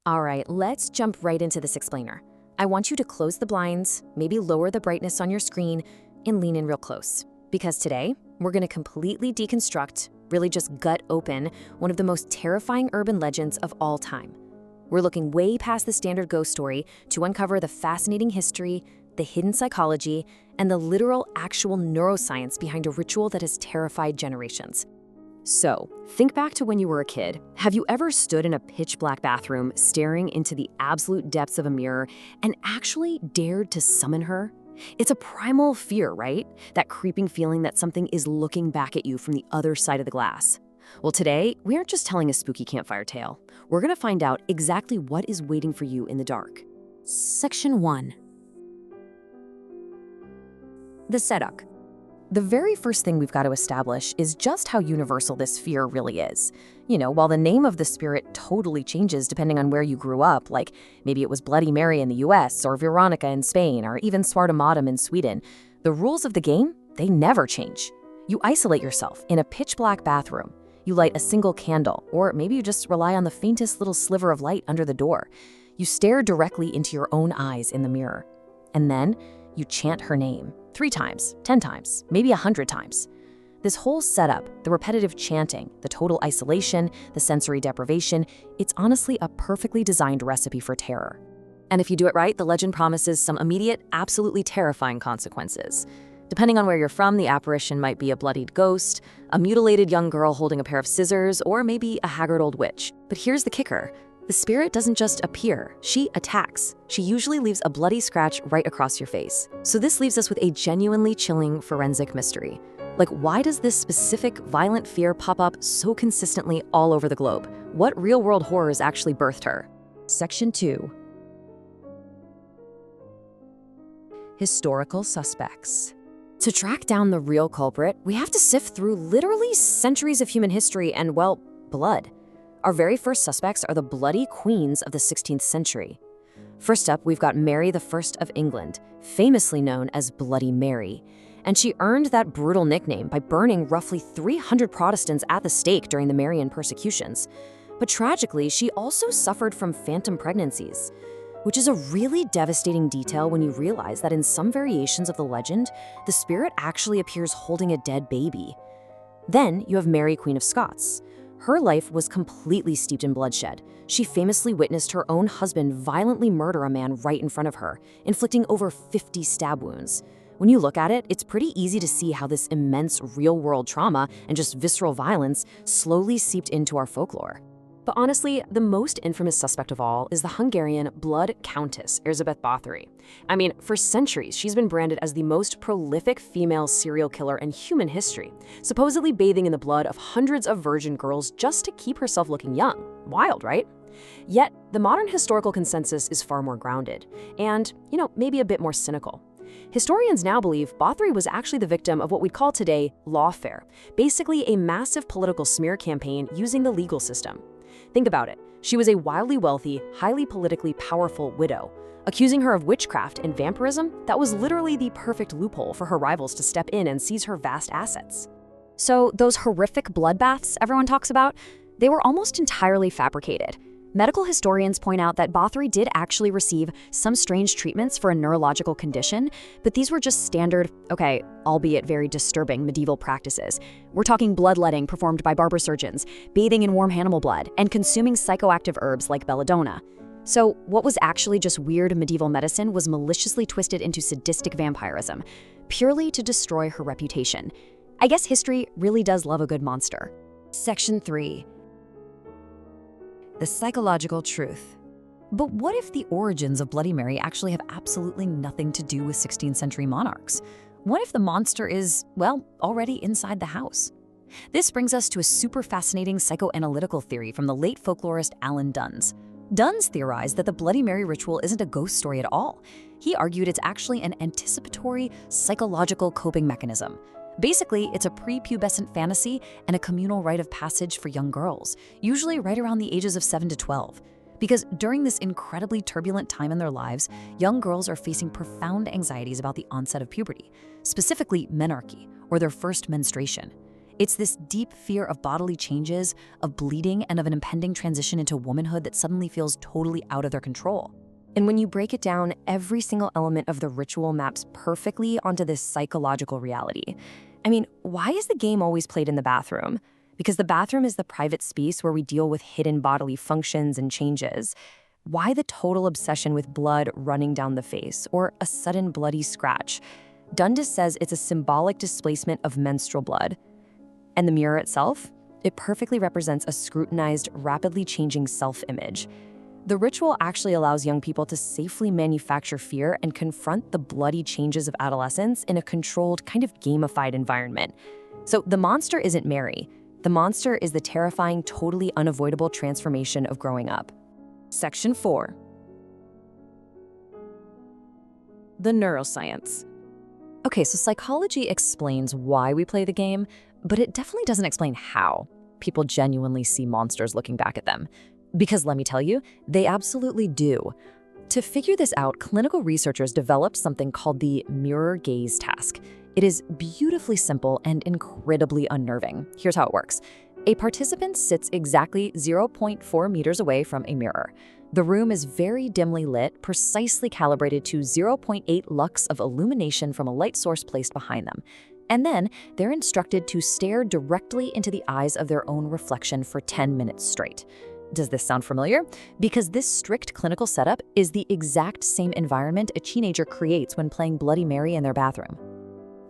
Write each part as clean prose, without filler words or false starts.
All right, let's jump right into this explainer. I want you to close the blinds, maybe lower the brightness on your screen, and lean in real close. Because today, we're going to completely deconstruct, really just gut open, one of the most terrifying urban legends of all time. We're looking way past the standard ghost story to uncover the fascinating history, the hidden psychology, and the literal actual neuroscience behind a ritual that has terrified generations. So, think back to when you were a kid. Have you ever stood in a pitch-black bathroom staring into the absolute depths of a mirror and actually dared to summon her? It's a primal fear, right? That creeping feeling that something is looking back at you from the other side of the glass. Well, today, we aren't just telling a spooky campfire tale. We're going to find out exactly what is waiting for you in the dark. Section 1. The setup. The very first thing we've got to establish is just how universal this fear really is. You know, while the name of the spirit totally changes depending on where you grew up, like maybe it was Bloody Mary in the US, or Veronica in Spain, or even Svartamadam in Sweden, the rules of the game, they never change. You isolate yourself in a pitch-black bathroom. You light a single candle, or maybe you just rely on the faintest little sliver of light under the door. You stare directly into your own eyes in the mirror. And then you chant her name 3 times, 10 times, maybe 100 times. This whole setup, the repetitive chanting, the total isolation, the sensory deprivation, it's honestly a perfectly designed recipe for terror. And if you do it right, the legend promises some immediate, absolutely terrifying consequences. Depending on where you're from, the apparition might be a bloodied ghost, a mutilated young girl holding a pair of scissors, or maybe a haggard old witch. But here's the kicker. The spirit doesn't just appear, she attacks. She usually leaves a bloody scratch right across your face. So this leaves us with a genuinely chilling forensic mystery. Like, why does this specific violent fear pop up so consistently all over the globe? What real-world horrors actually birthed her? Section 2. Historical suspects. To track down the real culprit, we have to sift through literally centuries of human history and, well, blood. Our very first suspects are the bloody queens of the 16th century. First up, we've got Mary I of England, famously known as Bloody Mary. And she earned that brutal nickname by burning roughly 300 Protestants at the stake during the Marian persecutions. But tragically, she also suffered from phantom pregnancies, which is a really devastating detail when you realize that in some variations of the legend, the spirit actually appears holding a dead baby. Then you have Mary, Queen of Scots. Her life was completely steeped in bloodshed. She famously witnessed her own husband violently murder a man right in front of her, inflicting over 50 stab wounds. When you look at it, it's pretty easy to see how this immense real-world trauma and just visceral violence slowly seeped into our folklore. But honestly, the most infamous suspect of all is the Hungarian Blood Countess, Erzsébet Bathory. I mean, for centuries, she's been branded as the most prolific female serial killer in human history, supposedly bathing in the blood of hundreds of virgin girls just to keep herself looking young. Wild, right? Yet, the modern historical consensus is far more grounded and, maybe a bit more cynical. Historians now believe Bathory was actually the victim of what we'd call today lawfare, basically a massive political smear campaign using the legal system. Think about it. She was a wildly wealthy, highly politically powerful widow. Accusing her of witchcraft and vampirism, that was literally the perfect loophole for her rivals to step in and seize her vast assets. So those horrific bloodbaths everyone talks about, they were almost entirely fabricated. Medical historians point out that Bathory did actually receive some strange treatments for a neurological condition, but these were just standard, albeit very disturbing medieval practices. We're talking bloodletting performed by barber surgeons, bathing in warm animal blood, and consuming psychoactive herbs like belladonna. So what was actually just weird medieval medicine was maliciously twisted into sadistic vampirism, purely to destroy her reputation. I guess history really does love a good monster. Section 3. The psychological truth. But what if the origins of Bloody Mary actually have absolutely nothing to do with 16th century monarchs? What if the monster is, already inside the house? This brings us to a super fascinating psychoanalytical theory from the late folklorist Alan Duns. Duns theorized that the Bloody Mary ritual isn't a ghost story at all. He argued it's actually an anticipatory psychological coping mechanism. Basically, it's a prepubescent fantasy and a communal rite of passage for young girls, usually right around the ages of 7 to 12. Because during this incredibly turbulent time in their lives, young girls are facing profound anxieties about the onset of puberty, specifically menarche, or their first menstruation. It's this deep fear of bodily changes, of bleeding, and of an impending transition into womanhood that suddenly feels totally out of their control. And when you break it down, every single element of the ritual maps perfectly onto this psychological reality. I mean, why is the game always played in the bathroom? Because the bathroom is the private space where we deal with hidden bodily functions and changes. Why the total obsession with blood running down the face or a sudden bloody scratch? Dundas says it's a symbolic displacement of menstrual blood. And the mirror itself? It perfectly represents a scrutinized, rapidly changing self-image. The ritual actually allows young people to safely manufacture fear and confront the bloody changes of adolescence in a controlled, kind of gamified environment. So the monster isn't Mary. The monster is the terrifying, totally unavoidable transformation of growing up. Section 4. The neuroscience. Okay, so psychology explains why we play the game, but it definitely doesn't explain how people genuinely see monsters looking back at them. Because let me tell you, they absolutely do. To figure this out, clinical researchers developed something called the mirror gaze task. It is beautifully simple and incredibly unnerving. Here's how it works. A participant sits exactly 0.4 meters away from a mirror. The room is very dimly lit, precisely calibrated to 0.8 lux of illumination from a light source placed behind them. And then they're instructed to stare directly into the eyes of their own reflection for 10 minutes straight. Does this sound familiar? Because this strict clinical setup is the exact same environment a teenager creates when playing Bloody Mary in their bathroom.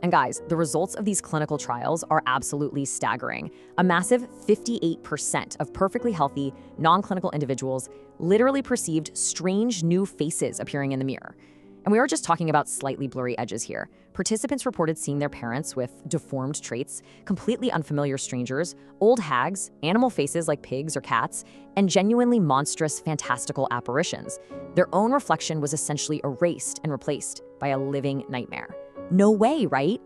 And guys, the results of these clinical trials are absolutely staggering. A massive 58% of perfectly healthy, non-clinical individuals literally perceived strange new faces appearing in the mirror. And we are just talking about slightly blurry edges here. Participants reported seeing their parents with deformed traits, completely unfamiliar strangers, old hags, animal faces like pigs or cats, and genuinely monstrous, fantastical apparitions. Their own reflection was essentially erased and replaced by a living nightmare. No way, right?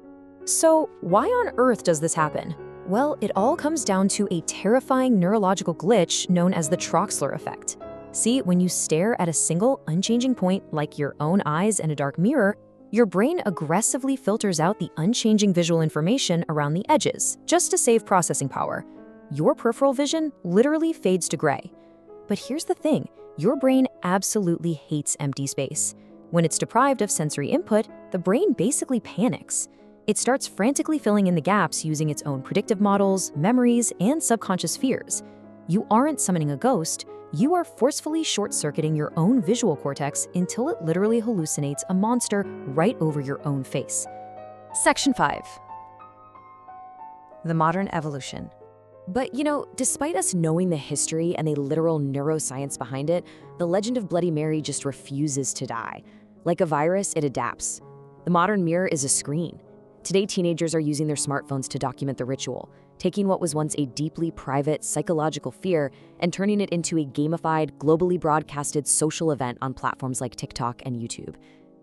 So why on earth does this happen? Well, it all comes down to a terrifying neurological glitch known as the Troxler effect. See, when you stare at a single, unchanging point like your own eyes in a dark mirror, your brain aggressively filters out the unchanging visual information around the edges, just to save processing power. Your peripheral vision literally fades to gray. But here's the thing, your brain absolutely hates empty space. When it's deprived of sensory input, the brain basically panics. It starts frantically filling in the gaps using its own predictive models, memories, and subconscious fears. You aren't summoning a ghost, you are forcefully short-circuiting your own visual cortex until it literally hallucinates a monster right over your own face. Section 5. The modern evolution. But you know, despite us knowing the history and the literal neuroscience behind it, the legend of Bloody Mary just refuses to die. Like a virus, it adapts. The modern mirror is a screen. Today, teenagers are using their smartphones to document the ritual, taking what was once a deeply private psychological fear and turning it into a gamified, globally broadcasted social event on platforms like TikTok and YouTube.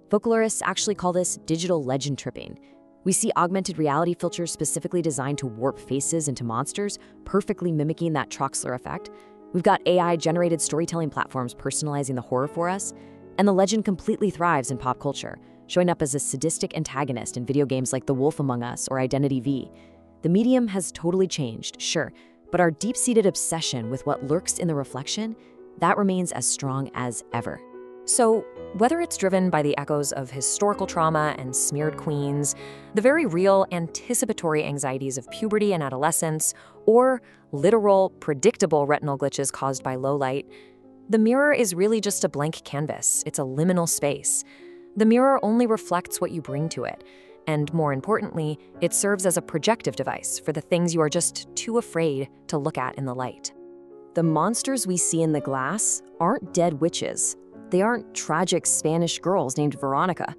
Folklorists actually call this digital legend tripping. We see augmented reality filters specifically designed to warp faces into monsters, perfectly mimicking that Troxler effect. We've got AI-generated storytelling platforms personalizing the horror for us, and the legend completely thrives in pop culture, showing up as a sadistic antagonist in video games like The Wolf Among Us or Identity V. The medium has totally changed, sure, but our deep-seated obsession with what lurks in the reflection, that remains as strong as ever. So, whether it's driven by the echoes of historical trauma and smeared queens, the very real anticipatory anxieties of puberty and adolescence, or literal, predictable retinal glitches caused by low light, the mirror is really just a blank canvas. It's a liminal space. The mirror only reflects what you bring to it, and more importantly, it serves as a projective device for the things you are just too afraid to look at in the light. The monsters we see in the glass aren't dead witches. They aren't tragic Spanish girls named Veronica.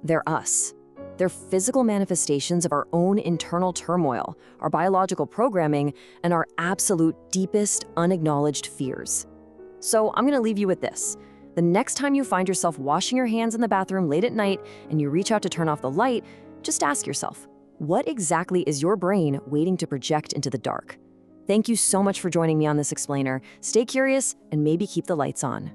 They're us. They're physical manifestations of our own internal turmoil, our biological programming, and our absolute deepest unacknowledged fears. So I'm gonna leave you with this. The next time you find yourself washing your hands in the bathroom late at night and you reach out to turn off the light, just ask yourself, what exactly is your brain waiting to project into the dark? Thank you so much for joining me on this explainer. Stay curious and maybe keep the lights on.